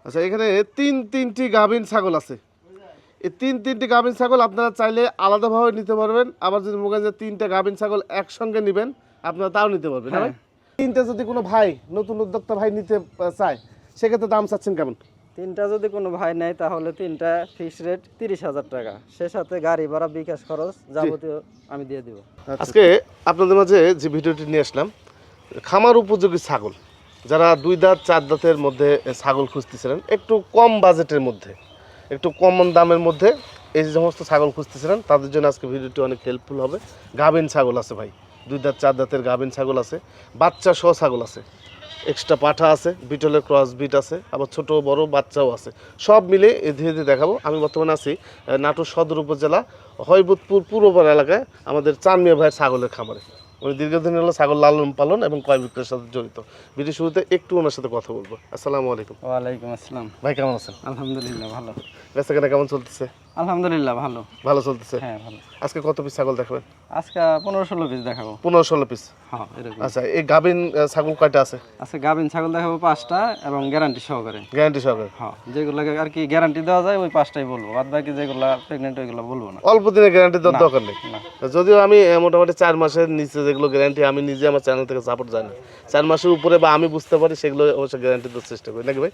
আচ্ছা, এখানে তিনটি গাভীন ছাগল আছে। এই তিনটি গাভীন ছাগল আপনারা চাইলে আলাদাভাবে নিতে পারবেন, আবার যদি মনে করেন যে তিনটা গাভীন ছাগল একসঙ্গে নেবেন আপনারা তাও নিতে পারবেন। হ্যাঁ, তিনটা যদি কোনো ভাই নতুন উদ্যোক্তা ভাই নিতে চায় সেক্ষেত্রে দাম চাচ্ছেন কেমন? তিনটা যদি কোনো ভাই নেয় তাহলে তিনটা ফিক্সড রেট 30,000 টাকা, সে সাথে গাড়ি ভাড়া বিকাশ খরচ যাবতীয় আমি দিয়ে দিব। আজকে আপনাদের মাঝে যে ভিডিওটি নিয়ে আসলাম, খামার উপযোগী ছাগল, যারা 2 দাঁত 4 দাঁতের মধ্যে ছাগল খুঁজতেছিলেন, একটু কম বাজেটের মধ্যে, একটু কম দামের মধ্যে এই যে সমস্ত ছাগল খুঁজতেছিলেন তাদের জন্য আজকে ভিডিওটি অনেক হেল্পফুল হবে। গাভিন ছাগল আছে ভাই, 2 দাঁত 4 দাঁতের গাভিন ছাগল আছে, বাচ্চা সহ ছাগল আছে, এক্সট্রা পাঠা আছে, বিটলের ক্রস বিট আছে, আবার ছোট বড় বাচ্চাও আছে, সব মিলে ধীরে ধীরে দেখাবো। আমি বর্তমানে আছি নাটোর সদর উপজেলা হয়বতপুর পূর্বপাড়া এলাকায় আমাদের চানমিয়া ভাইয়ের ছাগলের খামারে। উনি দীর্ঘদিন হলো ছাগল লালন পালন এবং ক্রয় বিক্রয়ের সাথে জড়িত। ভিডিও শুরুতে একটু ওনার সাথে কথা বলবো। আসসালামু আলাইকুম। ওয়ালাইকুম আসসালাম। ভাই কেমন আছেন? আলহামদুলিল্লাহ ভালো। বেচাকেনা কেমন চলতেছে? আলহামদুলিল্লাহ ভালো। ভালো চলতেছে? হ্যাঁ ভালো। আজকে কত পিস ছাগল দেখাবেন? আজকে 15-16 পিস দেখাবো। 15-16 পিস? হ্যাঁ এরকম। আচ্ছা, এই গাভিন ছাগল কয়টা আছে? আজকে গাভিন ছাগল দেখাবো 5টা এবং গ্যারান্টি সহকারে। গ্যারান্টি সহকারে? হ্যাঁ, যেগুলো আর কি গ্যারান্টি দেওয়া যায় ওই 5টাই বলবো, বাদ বাকি যেগুলো প্রেগনেন্ট ওইগুলো বলবো না। অল্প দিনের গ্যারান্টি দেওয়ার দরকার নেই। না। যদিও আমি মোটামুটি 4 মাসের নিচে যেগুলো গ্যারান্টি আমি নিজে আমার চ্যানেল থেকে সাপোর্ট জানি, 4 মাসের উপরে বা আমি বুঝতে পারি সেগুলো অবশ্যই গ্যারান্টি দেওয়ার চেষ্টা করি, নাকি ভাই?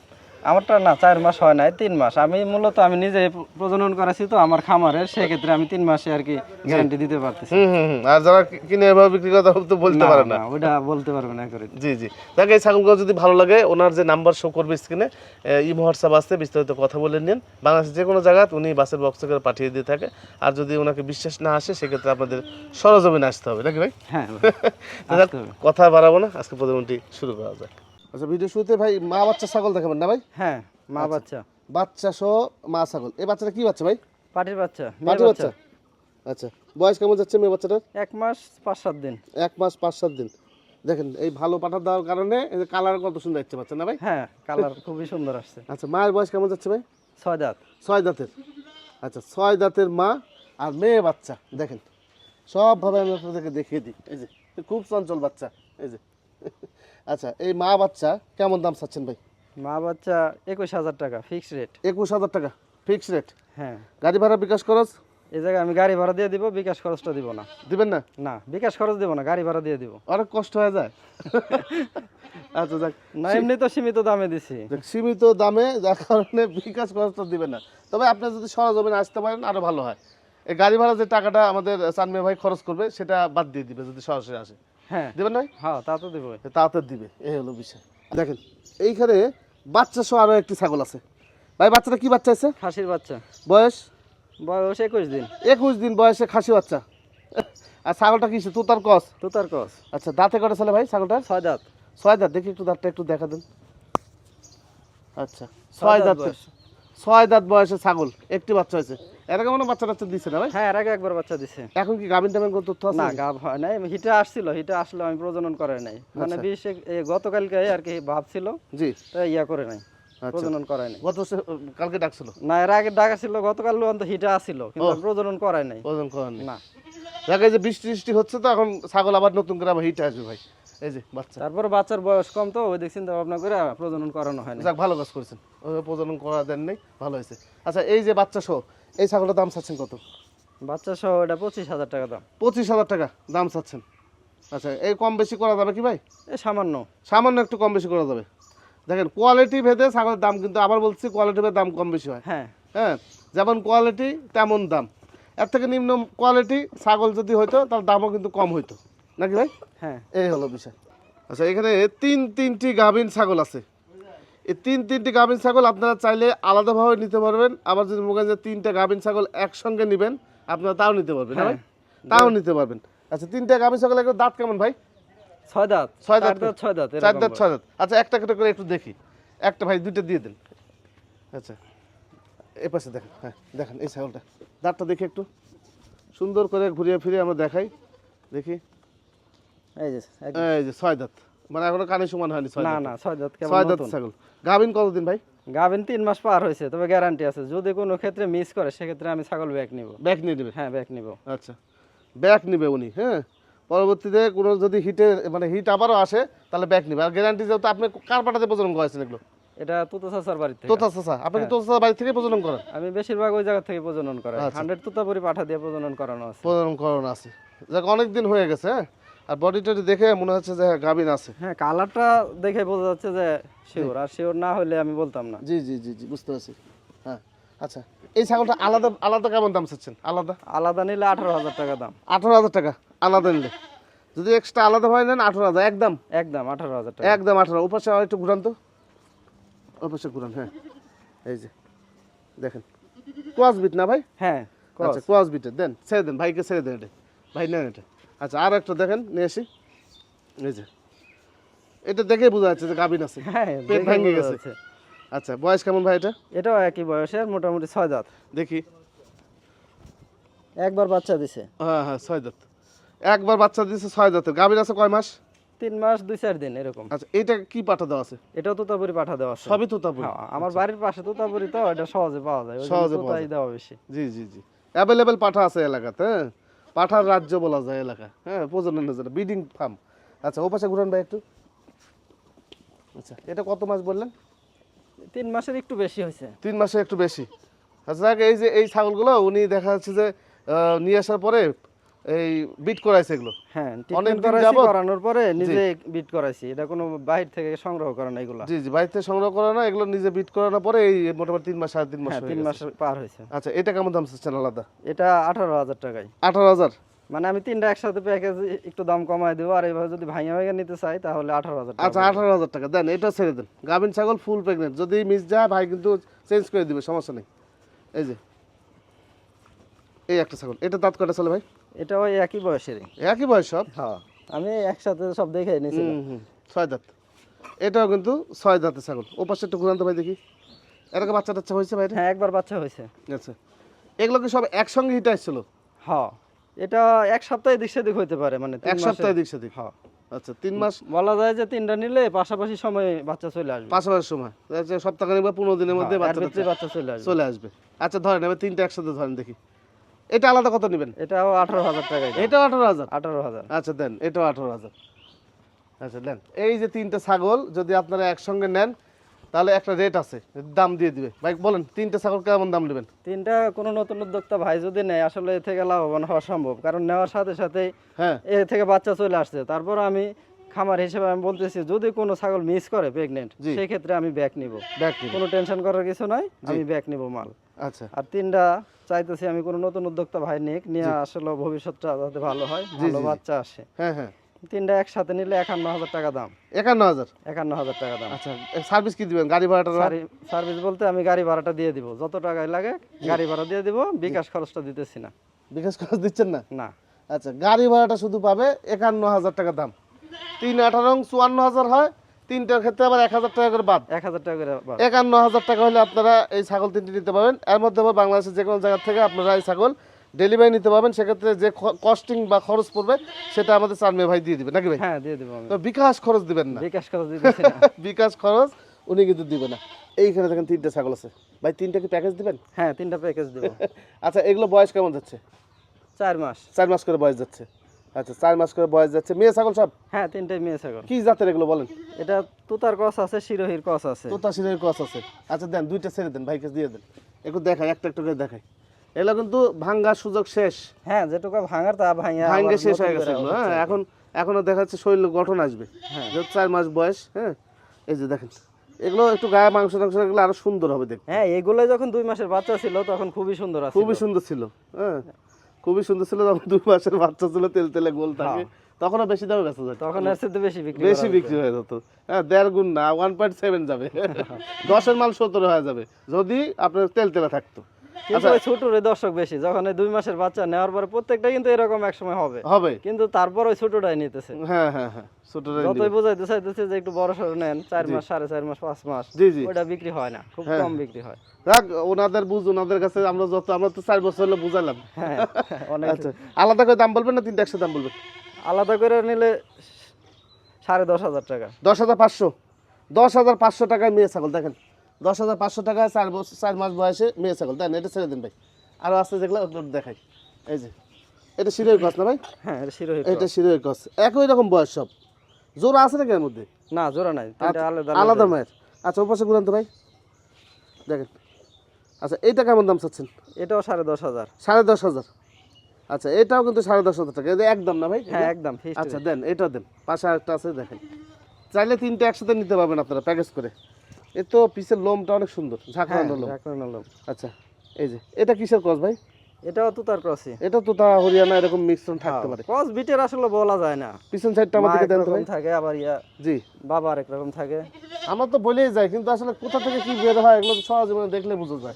আমারটা না 4 মাস হয় নাই, 3 মাস। আমি মূলত আমি নিজে প্রজনন করেছি তো আমার খামারের, সেক্ষেত্রে আমি 3 মাসে আর কি গ্যারান্টি দিতে পারতেছি। আর যারা কিনে এভাবে বিক্রি করতে হবে তো বলতে পারে না, ওটা বলতে পারবে না করে। জি জি। দেখে এই ছাগলগুলো যদি ভালো লাগে, ওনার যে নাম্বার শো করবে স্ক্রিনে, ইমো হোয়াটসঅ্যাপ আসতে বিস্তারিত কথা বলে নিন। বাংলাদেশের যে কোনো জায়গায় উনি বাসের বক্সে করে পাঠিয়ে দিয়ে থাকে। আর যদি ওনাকে বিশ্বাস না আসে সেক্ষেত্রে আপনাদের সরজমিনে আসতে হবে, নাকি ভাই? হ্যাঁ কথা বাড়াবো না, আজকে প্রথমটি শুরু করা যাক। আচ্ছা, ভিডিও শুরুতে ভাই মা বাচ্চা ছাগল দেখাবেন না ভাই? হ্যাঁ, মা বাচ্চা, বাচ্চা সহ মা ছাগল। এই বাচ্চাটা কি বাচ্চা ভাই? পাটির বাচ্চা, পাটির বাচ্চা। আচ্ছা, বয়স কেমন যাচ্ছে মেয়ে বাচ্চাটার? 1 মাস 5-7 দিন। 1 মাস 5-7 দিন। দেখেন এই ভালো পাঠা দেওয়ার কারণে এই যে কালার কত সুন্দর হচ্ছে বাচ্চা, না ভাই? হ্যাঁ, কালার খুবই সুন্দর আসছে। আচ্ছা, মায়ের বয়স কেমন যাচ্ছে ভাই? 6 দাঁত। 6 দাঁতের। আচ্ছা, 6 দাঁতের মা আর মেয়ে বাচ্চা। দেখেন সবভাবে আমি আপনাদেরকে দেখিয়ে দিই। এই যে খুব চঞ্চল বাচ্চা, এই যে। আচ্ছা, এই মা বাচ্চা কেমন দাম চাচ্ছেন ভাই? মা বাচ্চা 21,000 টাকা ফিক্সড রেট। 21,000 টাকা ফিক্সড রেট? হ্যাঁ। গাড়ি ভাড়া বিকাশ খরচ? এই জায়গায় আমি গাড়ি ভাড়া দিয়ে দিব, বিকাশ খরচটা দিব না। দিবেন না? না, বিকাশ খরচ দিব না, গাড়ি ভাড়া দিয়ে দিব। অনেক কষ্ট হয়ে যায়। আচ্ছা যাক, না এমনি তো সীমিত দামে দিছি। সীমিত দামে, যার কারণে বিকাশ খরচটা দিবেন না। তবে আপনি যদি সরজমিনে আসতে পারেন আরো ভালো হয়। এই গাড়ি ভাড়া যে টাকাটা আমাদের চানমিয়া ভাই খরচ করবে সেটা বাদ দিয়ে দিবে যদি সরাসরি আসে। হ্যাঁ দিবেন ভাই? হ্যাঁ, তা তো দিব। তাড়াতাড়ি দিবে, এই হলো বিষয়। দেখেন এইখানে বাচ্চা সহ আরো একটি ছাগল আছে ভাই। বাচ্চাটা কি বাচ্চা আছে? খাসির বাচ্চা, বয়স? বয়স 21 দিন। 21 দিন বয়সে খাসি বাচ্চা। আর ছাগলটা কিসে? তুতার কস? তুতার কস। আচ্ছা, দাঁতে কটা ছেলে ভাই ছাগলটা? 6 দাঁত। 6 দাঁত। দেখি একটু দাঁতটা একটু দেখা দেন। আচ্ছা, 6 দাঁত। 6 দাঁত বয়সে ছাগল, একটি বাচ্চা হয়েছে। এর আগে মনে বাচ্চা টাচ্চা দিছে না ভাই? হ্যাঁ, এর আগে একবার বাচ্চা দিছে। এখন কি গাভিন টাভিন কোনো তথ্য আছে? না, গাব হয় নাই। হিটে আসছিল, হিটে আসলে আমি প্রজনন করে নাই। মানে গতকালকে আর কি ভাবছিল, জি, তাই ইয়া করে নাই, প্রজনন করায় নাই। কালকে ডাকছিল না, এর আগে ডাকা ছিল, গতকাল হিটে আসছিল কিন্তু প্রজনন করায় নাই। প্রজনন করেন না। দেখা যে বৃষ্টি বৃষ্টি হচ্ছে তো এখন ছাগল আবার নতুন করে আবার হিটে আসবে ভাই। এই যে বাচ্চা। তারপর বাচ্চার বয়স কম তো ওই দিক চিন্তা ভাবনা করে প্রজনন করানো হয় না। যাক, ভালো কাজ করেছেন, ওইভাবে প্রজনন করা দেন নেই, ভালো হয়েছে। আচ্ছা, এই যে বাচ্চা সহ এই ছাগলটার দাম চাচ্ছেন কত? বাচ্চা সহ এটা 25,000 টাকা দাম। 25,000 টাকা দাম চাচ্ছেন। আচ্ছা, এই কম বেশি করা যাবে কি ভাই? এই সামান্য সামান্য একটু কম বেশি করা যাবে। দেখেন কোয়ালিটি ভেদে ছাগলের দাম, কিন্তু আবার বলছি কোয়ালিটি ভেদে দাম কম বেশি হয়। হ্যাঁ হ্যাঁ, যেমন কোয়ালিটি তেমন দাম। এর থেকে নিম্ন কোয়ালিটি ছাগল যদি হইতো তার দামও কিন্তু কম হইতো, নাকি ভাই? হ্যাঁ। এই হলো বিষয়। আচ্ছা, এখানে তিনটি গাভীন ছাগল আছে। এই তিনটি গাভীন ছাগল আপনারা চাইলে আলাদাভাবে নিতে পারবেন, আবার যদি মনে করেন যে তিনটা গাভীন ছাগল একসঙ্গে নেবেন আপনারা তাও নিতে পারবেন। হ্যাঁ ভাই, তাও নিতে পারবেন। আচ্ছা, তিনটা গাভীন ছাগল একটু দাঁত কেমন ভাই? 6 দাঁত। 6 দাঁত। 6 দাঁত। 4 দাঁত 6 দাঁত। আচ্ছা, একটা একটা করে একটু দেখি। একটা ভাই, দুইটা দিয়ে দেন। আচ্ছা, এই পাশে দেখেন। হ্যাঁ দেখেন এই ছাগলটা, দাঁতটা দেখি একটু সুন্দর করে ঘুরিয়ে ফিরিয়ে আমরা দেখাই। দেখি, এই যে এই যে 6 দাঁত, মানে এখনো কানে সমান হয়নি। 6 না দাঁত। না, 6 দাঁত কেবল 6 দাঁত নতুন। ছাগল। গাভীন কতদিন ভাই? গাভিন 3 মাস পার হয়েছে, তবে গ্যারান্টি আছে। যদি কোনো ক্ষেত্রে মিস করে সেক্ষেত্রে আমি ছাগল ব্যাক নিব। ব্যাক নিয়ে নেবে? হ্যাঁ, ব্যাক নিব। আচ্ছা, ব্যাক নিবে উনি। হ্যাঁ, পরবর্তীতে কোনো যদি হিটে মানে হিট আবারও আসে তাহলে ব্যাক নিবে। আর গ্যারান্টি যেহেতু আপনি কার পাঠাতে প্রজনন করেছেন এগুলো? এটা তুতা চাচার বাড়ি থেকে। তোতা চাচা, আপনি কি তোতা চাচার বাড়ি থেকে প্রজনন করেন? আমি বেশিরভাগ ওই জায়গা থেকে প্রজনন করাই। আচ্ছা। 100 তুতাপুরি পাঠা দিয়ে প্রজনন করানো আছে। প্রজনন করানো আছে, যাক অনেক দিন হয়ে গেছে। হ্যাঁ, আর বডি টডি দেখে মনে হচ্ছে যে গাভিন আছে। হ্যাঁ, কালারটা দেখে বোঝা যাচ্ছে যে শিওর, আর শিওর না হলে আমি বলতাম না। জি জি জি জি, বুঝতে পারছি। হ্যাঁ, আচ্ছা, এই ছাগলটা আলাদা আলাদা কেমন দাম চাচ্ছেন? আলাদা আলাদা নিলে 18,000 টাকা দাম। 18,000 টাকা আলাদা নিলে। যদি এক্সট্রা আলাদা হয় নেন 18,000 একদম। একদম 18,000 টাকা। একদম 18। ওপাশে আর একটু ঘুরান তো, ওপাশে ঘুরান। হ্যাঁ, এই যে দেখেন, ক্রস বিট না ভাই? হ্যাঁ, আচ্ছা, ক্রস বিটের দেন, ছেড়ে দেন, ভাইকে ছেড়ে দেন এটা। ভাই নেন এটা। আচ্ছা, আর একটা দেখেন, নিয়ে আসি। এই যে এটা দেখে বোঝা যাচ্ছে যে গাভিন আছে, হ্যাঁ, পেট দেখে ভেঙে বোঝা গেছে। যাচ্ছে। আচ্ছা, বয়স কেমন ভাই এটা? এটাও একই বয়সের, মোটামুটি 6 দাঁত। দেখি। একবার বাচ্চা দিছে। হ্যাঁ হ্যাঁ, 6 দাঁত। একবার বাচ্চা দিয়েছে 6 দাঁতের। গাভিন আছে কয় মাস? 3 মাস 2-4 দিন এরকম। আচ্ছা, এটা কি পাঠা দেওয়া আছে? এটাও তুতাপুরি পাঠা দেওয়া আছে। সবই তোতাপুরি? হ্যাঁ, আমার বাড়ির পাশে তুতাপুরি তো, এটা সহজে পাওয়া যায়, ওই সহজে জন্য পাওয়া তুতাই দেওয়া বেশি। জি জি জি, অ্যাভেলেবেল পাঠা আছে এলাকাতে। হ্যাঁ, পাঠার রাজ্য বলা যায় এলাকা। হ্যাঁ, প্রজননের জন্য ব্রিডিং ফার্ম। আচ্ছা, ও পাশে ঘুরান ভাই একটু। আচ্ছা, এটা কত মাস বললেন? 3 মাসের একটু বেশি হয়েছে। 3 মাসে একটু বেশি। আচ্ছা, যাক, এই যে এই ছাগলগুলো উনি দেখা যাচ্ছে যে নিয়ে আসার পরে এই বিট করাইছে এগুলো। হ্যাঁ, অনেক ট্রিটমেন্ট দিন করাইছি, যাবত? করানোর পরে নিজে বিট করাইছি। এটা কোনো বাইরে থেকে সংগ্রহ করা না এগুলা। জি জি, বাড়িতে সংগ্রহ করা না, এগুলো নিজে বিট করানোর পরে এই মোটামুটি 3 মাস 3.5 মাস হ্যাঁ, হয়ে 3 গেছে। মাস পার হয়েছে। আচ্ছা, এটা কেমন দাম চাচ্ছেন আলাদা? এটা 18,000 টাকায়। 18,000? মানে আমি 3টা একসাথে প্যাকেজ একটু দাম কমায় দেবো, আর এইভাবে যদি ভাঙা ভাঙা নিতে চাই তাহলে 18,000 টাকা। আচ্ছা, 18,000 টাকা দেন, এটা ছেড়ে দেন। গাভিন ছাগল ফুল প্রেগনেন্ট, যদি মিস যায় ভাই কিন্তু চেঞ্জ করে দিবে, সমস্যা নেই। এই যে এই একটা ছাগল, এটা দাঁত কয়টা চলে ভাই? এটা ওই একই বয়সেরই। একই বয়স সব? হ্যাঁ, আমি একসাথে সব দেখে নিয়েছিলাম। 6 দাঁত। এটাও কিন্তু 6 দাঁতের ছাগল। ও পাশে একটু ঘুরান তো ভাই দেখি। এটাকে বাচ্চা টাচ্চা হয়েছে ভাই? হ্যাঁ, একবার বাচ্চা হয়েছে। আচ্ছা, এগুলো কি সব একসঙ্গে হিট আসছিল? হ্যাঁ, এটা এক সপ্তাহে দিক সেদিক হইতে পারে, মানে 3 এক মাসে। সপ্তাহে দিক সেদিক? হ্যাঁ, আচ্ছা, 3 মাস বলা যায় যে 3টা নিলে পাশাপাশি সময়ে বাচ্চা চলে আসবে। পাশাপাশি সময়, আচ্ছা, সপ্তাহখানেক বা 15 দিনের মধ্যে হ্যাঁ, এর বাচ্চা ভিতরে বাচ্চা চলে আসবে। চলে আসবে। আচ্ছা, ধরেন এবার 3টা একসাথে ধরেন দেখি। এটা আলাদা কত নেবেন? এটাও 18,000 টাকায়। এটাও 18,000? 18,000। আচ্ছা দেন, এটাও 18,000। আচ্ছা দেন, এই যে 3টে ছাগল যদি আপনারা একসঙ্গে নেন তাহলে একটা রেট আছে, দাম দিয়ে দিবে ভাই। বলেন 3টে ছাগল কেমন দাম নেবেন? 3টা কোনো নতুন উদ্যোক্তা ভাই যদি নেয়, আসলে এ থেকে লাভবান হওয়া সম্ভব, কারণ নেওয়ার সাথে সাথে হ্যাঁ, এ থেকে বাচ্চা চলে আসছে। তারপর আমি খামার হিসেবে আমি বলতেছি, যদি কোনো ছাগল মিস করে প্রেগনেন্ট, জি। সেই ক্ষেত্রে আমি ব্যাক নিব। ব্যাক নিন। কোনো টেনশন করার কিছু নাই, আমি ব্যাক নিব মাল। আচ্ছা, আর 3টা চাইতেছি আমি কোনো নতুন উদ্যোক্তা ভাই নিয়ে আসলে ভবিষ্যৎটা যাতে ভালো হয়, ভালো বাচ্চা আসে। হ্যাঁ হ্যাঁ। 3টা একসাথে নিলে 51,000 টাকা দাম। 51,000? 51,000 টাকা দাম। আচ্ছা, সার্ভিস কি দিবেন? গাড়ি ভাড়াটা? সার্ভিস বলতে আমি গাড়ি ভাড়াটা দিয়ে দিব, যত টাকায় লাগে গাড়ি ভাড়া দিয়ে দিব, বিকাশ খরচটা দিতেছি না। বিকাশ খরচ দিচ্ছেন না? না। আচ্ছা, গাড়ি ভাড়াটা শুধু পাবে 51,000 টাকা দাম। 3 18 54,000 হয়, 3টার ক্ষেত্রে আবার 1,000 টাকা করে বাদ। 1,000 টাকা করে বাদ। 51,000 টাকা হলে আপনারা এই ছাগল 3টি নিতে পারবেন। এর মধ্যে আবার বাংলাদেশের যে কোনো জায়গা থেকে আপনারা এই ছাগল ডেলিভারি নিতে পারবেন। সেক্ষেত্রে যে কস্টিং বা খরচ পড়বে সেটা আমাদের চানমিয়া ভাই দিয়ে দিবে, নাকি ভাই? হ্যাঁ, দিয়ে দিব আমি। তো বিকাশ খরচ দিবেন না? বিকাশ খরচ দিতেছি না। বিকাশ খরচ উনি কিন্তু দিবে না। এইখানে দেখেন 3টে ছাগল আছে ভাই, 3টা কি প্যাকেজ দিবেন? হ্যাঁ, 3টা প্যাকেজ দিব। আচ্ছা, এগুলো বয়স কেমন যাচ্ছে? 4 মাস। 4 মাস করে বয়স যাচ্ছে। আচ্ছা, 4 মাস করে বয়স যাচ্ছে। মেয়ে ছাগল সব? হ্যাঁ, 3টাই মেয়ে ছাগল। কি জাতের এগুলো বলেন? এটা তুতার কস আছে, শিরোহির কস আছে। তোতাশিরের কস আছে। আচ্ছা দেন, 2টা ছেড়ে দেন, ভাইকে দিয়ে দেন। একটু দেখাই, একটা একটা করে দেখাই। এগুলো কিন্তু ভাঙ্গার সুযোগ শেষ। হ্যাঁ, যেটুকু ভাঙার তা ভাঙা ভাঙ্গে শেষ হয়ে গেছে এগুলো। হ্যাঁ, এখনো দেখা যাচ্ছে শরীরে গঠন আসবে। হ্যাঁ। যেহেতু 4 মাস বয়স। হ্যাঁ, এই যে দেখেন, এগুলো একটু গায়ে মাংস টাংস এগুলো আরো সুন্দর হবে দেখতে। হ্যাঁ, এগুলো যখন 2 মাসের বাচ্চা ছিল তখন খুবই সুন্দর আছে। খুবই সুন্দর ছিল। হ্যাঁ, খুবই সুন্দর ছিল। যখন 2 মাসের বাচ্চা ছিল, তেল তেলে গোল থাকে, তখনও বেশি দামে বেচা যায়। তখন এর চেয়ে বেশি বিক্রি বেশি বিক্রি হয়ে যেত। হ্যাঁ, 1.5 গুণ না, 1.7 যাবে। 10-এর মাল 17 হয়ে যাবে যদি আপনার তেল তেলা থাকতো। কিন্তু ওই ছোটরে দর্শক বেশি, যখন এই 2 মাসের বাচ্চা নেওয়ার পরে প্রত্যেকটা কিন্তু এরকম এক সময় হবে, হবে। কিন্তু তারপর ওই ছোটটাই নিতেছে। হ্যাঁ হ্যাঁ হ্যাঁ, ছোটটাই যতই নিবে। বোঝাইতে চাইতেছে যে একটু বড় সড়ো নেন, 4 মাস 4.5 মাস 5 মাস, জি জি। ওটা বিক্রি হয় না, খুব কম বিক্রি হয়। যাক, ওনাদের বুঝ, ওনাদের কাছে আমরা তো 4 বছর হলো বুঝালাম। হ্যাঁ, অনেক। আচ্ছা, আলাদা করে দাম বলবেন না 3টা একসাথে দাম বলবেন? আলাদা করে নিলে 10,500 টাকা। 10,500? 10,500 টাকায় মেয়ে ছাগল দেখেন। 10,500 টাকায় 4 মাস বয়সে মেয়ে ছাগল। দেন, এটা ছেড়ে দিন ভাই। আরো আছে যেগুলো ওগুলো দেখাই। এই যে এটা শিরোই কস না ভাই? হ্যাঁ, এটা শিরোহির এটা শিরোই কস। একই রকম বয়স সব। জোড়া আছে নাকি এর মধ্যে? না, জোড়া নাই, 3টা আলাদা আলাদা মায়ের। আচ্ছা ওপাশে ঘুরান তো ভাই, দেখেন। আচ্ছা এইটা কেমন দাম চাচ্ছেন? এটাও 10,500। 10,500। আচ্ছা এটাও কিন্তু 10,500 টাকা, এটা একদম না ভাই? হ্যাঁ একদম ফিক্সড। আচ্ছা দেন, এটা দেন, পাশে আরেকটা আছে দেখেন। চাইলে তিনটে একসাথে নিতে পারবেন আপনারা প্যাকেজ করে। এ তো পিসের লোমটা অনেক সুন্দর, ঝাঁকড়ানো লোম। আচ্ছা এই যে এটা কিসের ক্রস ভাই? এটাও তুতার ক্রসই। এটা তো তা হরিয়ানা এরকম মিশ্রণ থাকতে পারে। ক্রস বিটের আসলে বলা যায় না। পিছন সাইডটা আমাদেরকে দেন তো ভাই। থাকে আবার জি বাবা আরেক রকম থাকে। আমরা তো বলেই যাই, কিন্তু আসলে কোথা থেকে কি বের হয় এগুলো তো সহজে মানে দেখলে বোঝা যায়।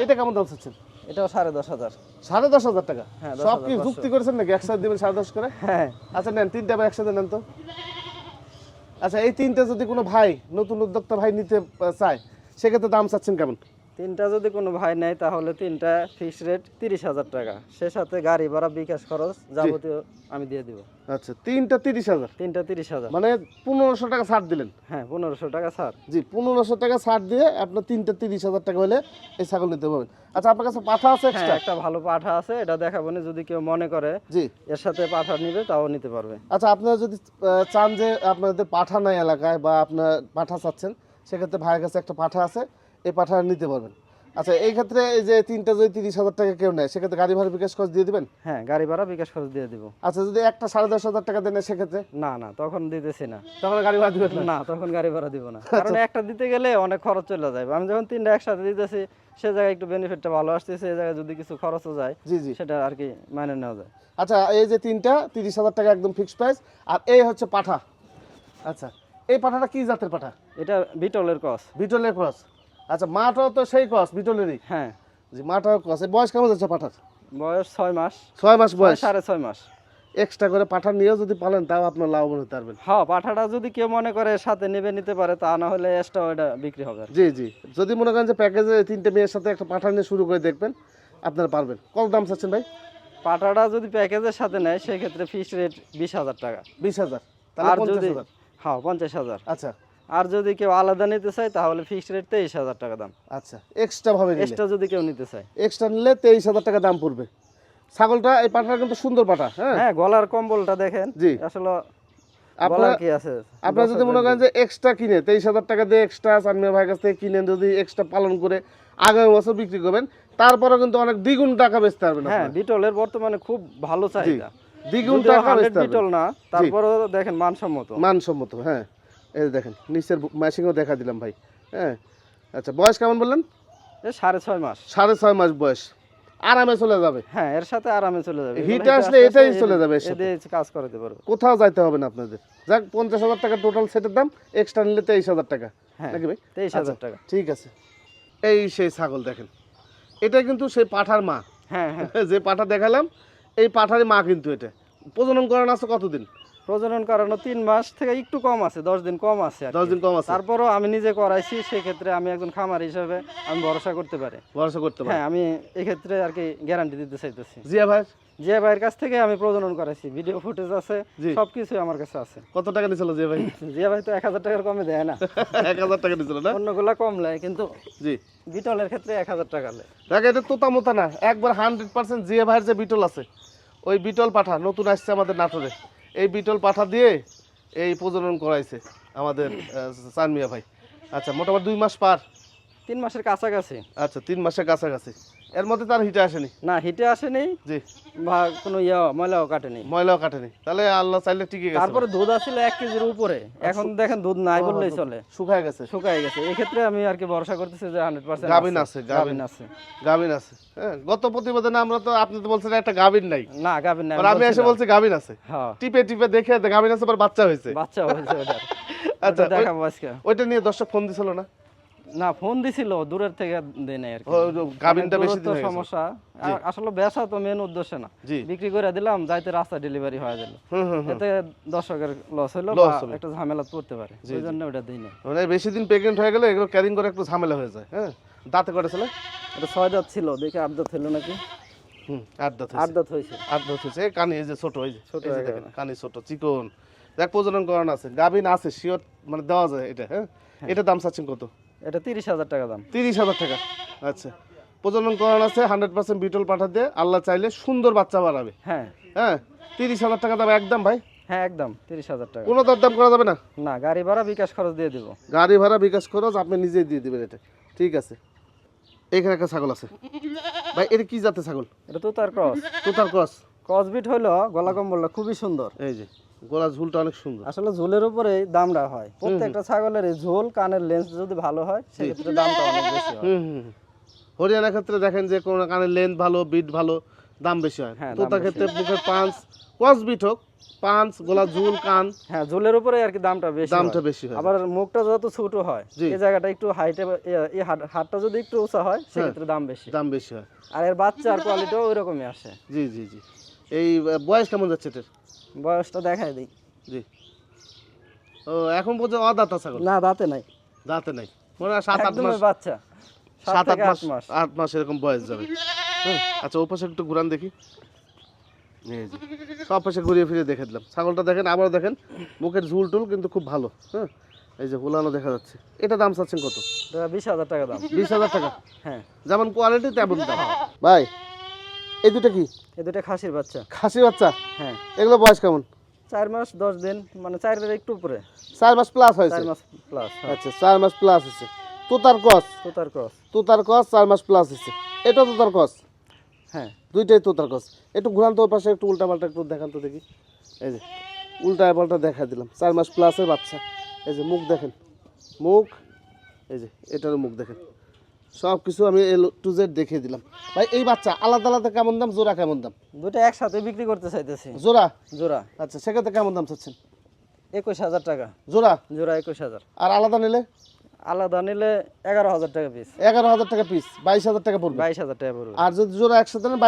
এটা কেমন দাম চাচ্ছেন? এটাও 10,500। 10,500 টাকা? হ্যাঁ, সব কি যুক্তি করেছেন নাকি একসাথে দিবেন 10,500 করে? হ্যাঁ। আচ্ছা নেন, তিনটা ভাই একসাথে নেন তো। আচ্ছা এই তিনটা যদি কোনো ভাই নতুন উদ্যোক্তা ভাই নিতে চায়, সেক্ষেত্রে দাম চাচ্ছেন কেমন? তিনটা যদি কোনো ভাই নেয় তাহলে তিনটা ফিক্সড রেট 30,000 টাকা, সে সাথে গাড়ি ভাড়া বিকাশ খরচ যাবতীয় আমি দিয়ে দিব। আচ্ছা তিনটা 30,000? তিনটা 30,000 মানে 1,500 টাকা ছাড় দিলেন? হ্যাঁ 1,500 টাকা ছাড়। জি 1,500 টাকা ছাড় দিয়ে আপনার তিনটা 30,000 টাকা হলে এই ছাগল নিতে পারবেন। আচ্ছা আপনার কাছে পাঠা আছে হ্যাঁ এক্সট্রা? একটা ভালো পাঠা আছে, এটা দেখাবো না, যদি কেউ মনে করে জি এর সাথে পাঠা নিবে তাও নিতে পারবে। আচ্ছা আপনারা যদি চান যে আপনাদের পাঠা নাই এলাকায় বা আপনার পাঠা চাচ্ছেন, সেক্ষেত্রে ভাইয়ের কাছে একটা পাঠা আছে, এই পাঠা নিতে পারবেন। আচ্ছা এই ক্ষেত্রে এই যে তিনটা যদি 30,000 টাকা কেউ নেয়, সেক্ষেত্রে গাড়ি ভাড়া বিকাশ খরচ দিয়ে দিবেন? হ্যাঁ গাড়ি ভাড়া বিকাশ খরচ দিয়ে দিব। আচ্ছা যদি একটা 10,500 টাকা দেন সেক্ষেত্রে? না না তখন দিতেছি না। তখন গাড়ি ভাড়া দিবেন না? না তখন গাড়ি ভাড়া দিব না, কারণ একটা দিতে গেলে অনেক খরচ চলে যায়। আমি যখন তিনটা একসাথে দিতেছি সে জায়গায় একটু বেনিফিটটা ভালো আসতেছে, এই জায়গায় যদি কিছু খরচও যায় জি জি সেটা আর কি মানে নেওয়া যায়। আচ্ছা এই যে তিনটা 30,000 টাকা একদম ফিক্সড প্রাইস, আর এই হচ্ছে পাঠা। আচ্ছা এই পাঠাটা কি জাতের পাঠা? এটা বিটলের ক্রস। বিটলের ক্রস? আচ্ছা মাটাও তো সেই ক্রস বিটলেরই? হ্যাঁ জি মাটাও ক্রস। এই বয়স কেমন যাচ্ছে পাঠার? বয়স 6 মাস। 6 মাস বয়স? 6.5 মাস। এক্সট্রা করে পাঠা নিয়েও যদি পালেন তাও আপনার লাভবান হতে পারবেন। হ্যাঁ পাঠাটা যদি কেউ মনে করে সাথে নেবে নিতে পারে, তা না হলে এক্সট্রা ওটা বিক্রি হবে। জি জি যদি মনে করেন যে প্যাকেজে তিনটে মেয়ের সাথে একটা পাঠা নিয়ে শুরু করে দেখবেন, আপনারা পারবেন। কত দাম চাচ্ছেন ভাই? পাঠাটা যদি প্যাকেজের সাথে নেয় সেক্ষেত্রে ফিক্সড রেট 20,000 টাকা। 20,000? তাহলে আর যদি 50,000? হ্যাঁ 50,000। আচ্ছা আর যদি কেউ আলাদা নিতে চায় তাহলে ফিক্সড রেট 23,000 টাকা দাম। আচ্ছা এক্সট্রা ভাবে নিলে, এক্সট্রা যদি কেউ নিতে চায় এক্সট্রা নিলে 23,000 টাকা দাম পড়বে। ছাগলটা এই পাঠাটা কিন্তু সুন্দর পাঠা। হ্যাঁ হ্যাঁ গলার কম্বলটা দেখেন। জি আসলে আপনারা বলার কি আছে। আপনারা যদি মনে করেন যে এক্সট্রা কিনে 23,000 টাকা দিয়ে এক্সট্রা চানমিয়া ভাইয়ের কাছ থেকে কিনে যদি এক্সট্রা পালন করে আগামী বছর বিক্রি করবেন, তারপরে কিন্তু অনেক দ্বিগুণ টাকা বেচতে পারবেন। হ্যাঁ বিটলের বর্তমানে খুব ভালো চাহিদা। দ্বিগুণ যদিও টাকা 100 বেচতে বিটল পারবেন। না, তারপরেও দেখেন মানসম্মত। মানসম্মত। হ্যাঁ এই যে দেখেন নিচের ম্যাচিংও দেখা দিলাম ভাই। হ্যাঁ আচ্ছা বয়স কেমন বললেন? 6.5 মাস। 6.5 মাস বয়স, আরামে চলে যাবে। হ্যাঁ এর সাথে আরামে চলে যাবে। হিটে আসলে এটাই চলে যাবে এর সাথে। এদের কাজ করতে পারবে। কোথাও যাইতে হবে না আপনাদের। যাক 50,000 টাকা টোটাল সেটের দাম, এক্সট্রা নিলে 23,000 টাকা হ্যাঁ নাকি ভাই? 23,000 টাকা। ঠিক আছে। এই সেই ছাগল দেখেন, এটা কিন্তু সেই পাঠার মা। হ্যাঁ হ্যাঁ যে পাঠা দেখালাম এই পাঠারই মা কিন্তু এটা। প্রজনন করানো আছে কতদিন? প্রজনন করানো 3 মাস থেকে একটু কম আছে, 10 দিন কম আছে আর কি। 10 দিন কম আছে। তারপরও আমি নিজে করাইছি, সেক্ষেত্রে আমি একজন খামার হিসেবে আমি ভরসা করতে পারি। ভরসা করতে পারে? হ্যাঁ আমি এক্ষেত্রে আর কি গ্যারান্টি দিতে চাইতেছি। জিয়া ভাই? জিয়া ভাইয়ের কাছ থেকে আমি প্রজনন করাইছি, ভিডিও ফুটেজ আছে, জি। সবকিছু আমার কাছে আছে। কত টাকা নিছিল জিয়া ভাই? জিয়া ভাই তো 1000 টাকার কমে দেয় না। 1,000 টাকা নিছিল না? অন্যগুলা কম নেয়, কিন্তু জি বিটলের ক্ষেত্রে 1000 টাকা নেয়। দেখ এটা তোতা মোতা না, একবার 100% জিয়া ভাইয়ের যে বিটল আছে, ওই বিটল পাঠা নতুন আসছে আমাদের নাটোরে, এই বিটল পাঠা দিয়ে এই প্রজনন করাইছে আমাদের চানমিয়া ভাই। আচ্ছা মোটামুটি 2 মাস পার? 3 মাসের কাছাকাছি। আচ্ছা 3 মাসের কাছাকাছি। এর মধ্যে তার হিটে আসেনি? না হিটে আসেনি, জি বা কোনো ময়লাও কাটেনি। ময়লাও কাটেনি, তাহলে আল্লাহ চাইলে টিকে গেছে। তারপরে দুধ আসছিল 1 কেজির উপরে, এখন দেখেন দুধ নাই বললেই চলে, শুকায় গেছে। শুকায় গেছে। এই ক্ষেত্রে আমি আর কি ভরসা করতেছি যে 100% গাভিন আছে, গাভিন আছে। গাভিন আছে। হ্যাঁ গত প্রতিবেদনে আমরা তো, আপনি তো বলছেন একটা গাভিন নাই। না গাভিন নাই, আর আমি এসে বলছি গাভিন আছে। হ্যাঁ টিপে টিপে দেখে গাভিন আছে, আবার বাচ্চা হয়েছে। বাচ্চা হয়েছে ওটার। আচ্ছা ওটা দেখাবো আজকে। ওইটা নিয়ে দর্শক ফোন দিছিল না? না ফোন দিছিল, দূরের থেকে দেয় নাই আর কি। গাভিনটা মানে বেশি দিন দূরত্ব হয়ে গেছে। সমস্যা। আসলে বেচা তো মেন উদ্দেশ্য না, জি বিক্রি করে দিলাম, যাইতে রাস্তা ডেলিভারি হয়ে গেল, এতে দর্শকের লস হলো Loss বা হবে। একটা ঝামেলা পড়তে পারে, ওই জন্য ওটা দিই না। মানে বেশি দিন প্রেগনেন্ট হয়ে গেলে এগুলো ক্যারিং করে একটু ঝামেলা হয়ে যায়। হ্যাঁ দাঁতে কটা ছিল? এটা 6 দাঁত ছিল, দেখে 8 দাঁত হলো নাকি। 8 দাঁত 8 দাঁত হয়েছে। 8 দাঁত হয়েছে। এই কানি এই যে ছোট, এই যে ছোট এই যে হয়ে দেখেন, গেল। কানি ছোট চিকন। দেখ প্রজনন করানো আছে, গাভিন আছে শিওর, মানে দেওয়া যায় এটা। হ্যাঁ এটা দাম চাচ্ছেন কত? এটা 30,000 টাকা দাম। 30,000 টাকা। আচ্ছা প্রজনন করানো আছে 100% বিটল পাঠা দিয়ে, আল্লাহ চাইলে সুন্দর বাচ্চা বাড়াবে। হ্যাঁ হ্যাঁ 30,000 টাকা দাম একদম ভাই। হ্যাঁ একদম 30,000 টাকা। কোনো দরদাম করা যাবে না? না, গাড়ি ভাড়া বিকাশ খরচ দিয়ে দিব। গাড়ি ভাড়া বিকাশ খরচ আপনি নিজেই দিয়ে দিবেন এটা, ঠিক আছে। এখানে একটা ছাগল আছে ভাই, এটা কি জাতের ছাগল? এটা তোতার ক্রস। তোতার ক্রস। ক্রসবিট হলো গলা কম্বলটা খুবই সুন্দর। এই যে গলা ঝুলটা অনেক সুন্দর। আসলে ঝোলের উপরে দামটা হয়, প্রত্যেকটা ছাগলের এই ঝোল কানের লেন্স যদি ভালো হয় সেক্ষেত্রে দামটা অনেক বেশি হয়। হরিয়ানার ক্ষেত্রে দেখেন যে কোনো কানের লেন্থ ভালো, বিট ভালো, দাম বেশি হয়। হ্যাঁ, দাম তোতার বেশি ক্ষেত্রে মুখের পাঁচ, ক্রস বিট হোক, পাঁচ, গলা ঝুল, কান, হ্যাঁ ঝোলের উপরে আর কি দামটা বেশি দামটা হয়। বেশি হয়। আবার মুখটা যত ছোট হয় জি। এই জায়গাটা একটু হাইটে, এই হাতটা যদি একটু উঁচা হয় সেক্ষেত্রে দাম বেশি। দাম বেশি হয়। আর এর বাচ্চার কোয়ালিটিও ওই রকমই আসে। জি জি জি। এই বয়স কেমন যাচ্ছে এটার? বয়সটা দেখাই দিই। জি। ও এখন পর্যন্ত অদাঁতা ছাগল? না, দাঁতে নাই, দাঁতে নাই, মনে হয় 7-8 একদমই মাস। বাচ্চা, 7 7-8 থেকে মাস, 8 মাস। 8 মাস এরকম বয়স যাবে। হ্যাঁ, আচ্ছা ও পাশে একটু ঘুরান দেখি। এই যে সব পাশে ঘুরিয়ে ফিরে দেখে দিলাম। ছাগলটা দেখেন, আবার দেখেন মুখের ঝুল টুল কিন্তু খুব ভালো। হ্যাঁ, এই যে হুলানো দেখা যাচ্ছে। এটা দাম চাচ্ছেন কত? এটা 20,000 টাকা দাম। 20,000 টাকা। হ্যাঁ, যেমন কোয়ালিটি তেমন দাম। ভাই এই দুটো কি? এই দুটো খাসির বাচ্চা। খাসি বাচ্চা? হ্যাঁ, এগুলো বয়স কেমন? 4 মাস 10 দিন, মানে 4 একটু উপরে, 4 মাস প্লাস হয়েছে। 4 মাস প্লাস। আচ্ছা 4 মাস প্লাস হয়েছে। তোতার ক্রস। তোতার ক্রস। তোতার ক্রস 4 মাস প্লাস হয়েছে। এটা তোতার ক্রস। হ্যাঁ, দুইটাই তোতার ক্রস। একটু ঘুরান তো ওই পাশে, একটু উল্টা পাল্টা একটু দেখান তো দেখি। এই যে উল্টা পাল্টা দেখা দিলাম। 4 মাস প্লাসের বাচ্চা। এই যে মুখ দেখেন, মুখ, এই যে এটারও মুখ দেখেন, সব কিছু আমি A to Z দেখিয়ে দিলাম। ভাই এই বাচ্চা আলাদা আলাদা কেমন দাম, জোড়া কেমন দাম? দুটো একসাথে বিক্রি করতে চাইতেছি। জোড়া? জোড়া আচ্ছা সেক্ষেত্রে কেমন দাম চাচ্ছেন? 21,000 টাকা জোড়া? জোড়া 21,000। আর আলাদা নিলে? আলাদা নিলে 11,000 টাকা পিস। 11,000 টাকা পিস, 22,000 টাকা পড়বে। 22,000 টাকা পড়বে। আর যদি জোড়া একসাথে নেন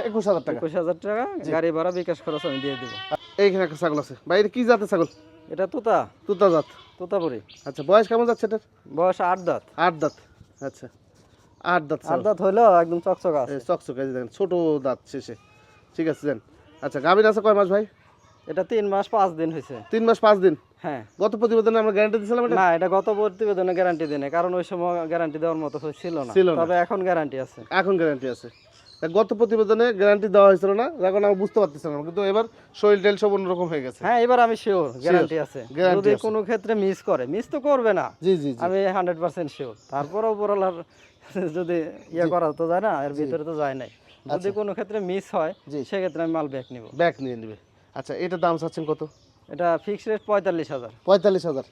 21,000 টাকা। 21,000 টাকা গাড়ি ভাড়া বিকাশ খরচ আমি দিয়ে দিব। এইখানে একটা ছাগল আছে ভাই, এটা কি জাতের ছাগল? এটা তোতা, তুতা জাত। তোতাপুরি। আচ্ছা বয়স কেমন যাচ্ছে এটার? বয়স 8 দাঁত। 8 দাঁত। আচ্ছা 8 দাঁত 8 দাঁত হইলো একদম চকচকা আছে। চকচকে, এই যে দেখেন ছোট দাঁত শেষে, ঠিক আছে দেন। আচ্ছা গাভীর আছে কয় মাস ভাই? এটা 3 মাস 5 দিন হয়েছে। 3 মাস 5 দিন। হ্যাঁ। গত প্রতিবেদনে আমরা গ্যারান্টি দিয়েছিলাম এটা? না, এটা গত প্রতিবেদনে গ্যারান্টি দেয় না, কারণ ওই সময় গ্যারান্টি দেওয়ার মতো ছিল না। ছিল না। তবে এখন গ্যারান্টি আছে। এখন গ্যারান্টি আছে। তা গত প্রতিবেদনে গ্যারান্টি দেওয়া হয়েছিল না, এখন আমি বুঝতে পারতেছিলাম, কিন্তু এবার শরীর টেল সব অন্যরকম হয়ে গেছে। হ্যাঁ, এবার আমি শিওর গ্যারান্টি আছে। guarantee যদি আছে। কোনো ক্ষেত্রে মিস করে, মিস তো করবে না, জি জি জি। আমি 100% শিওর। তারপরেও উপরওয়ালার যদি ইয়ে করা তো যায় না, এর ভিতরে তো যায় নাই। যদি কোনো ক্ষেত্রে মিস হয় জি। সেক্ষেত্রে আমি মাল ব্যাক নিব। ব্যাক নিয়ে নেবে। আচ্ছা এটার দাম চাচ্ছেন কত? এটা ফিক্স রেট 45,000। 45,000।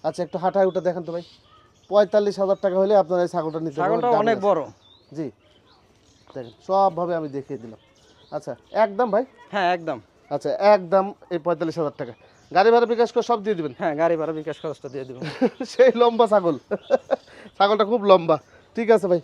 আচ্ছা একটু হাঁটায় ওটা দেখেন তো ভাই। 45,000 টাকা হলে আপনার এই ছাগলটা নিতে পারবেন। ছাগলটা অনেক বড়। জি দেখেন সবভাবে আমি দেখিয়ে দিলাম। আচ্ছা একদম ভাই? হ্যাঁ একদম। আচ্ছা একদম এই 45,000 টাকা গাড়ি ভাড়া বিকাশ করে সব দিয়ে দিবেন? হ্যাঁ, গাড়ি ভাড়া বিকাশ খরচটা দিয়ে দিব। সেই লম্বা ছাগল, ছাগলটা খুব লম্বা। ঠিক আছে ভাই।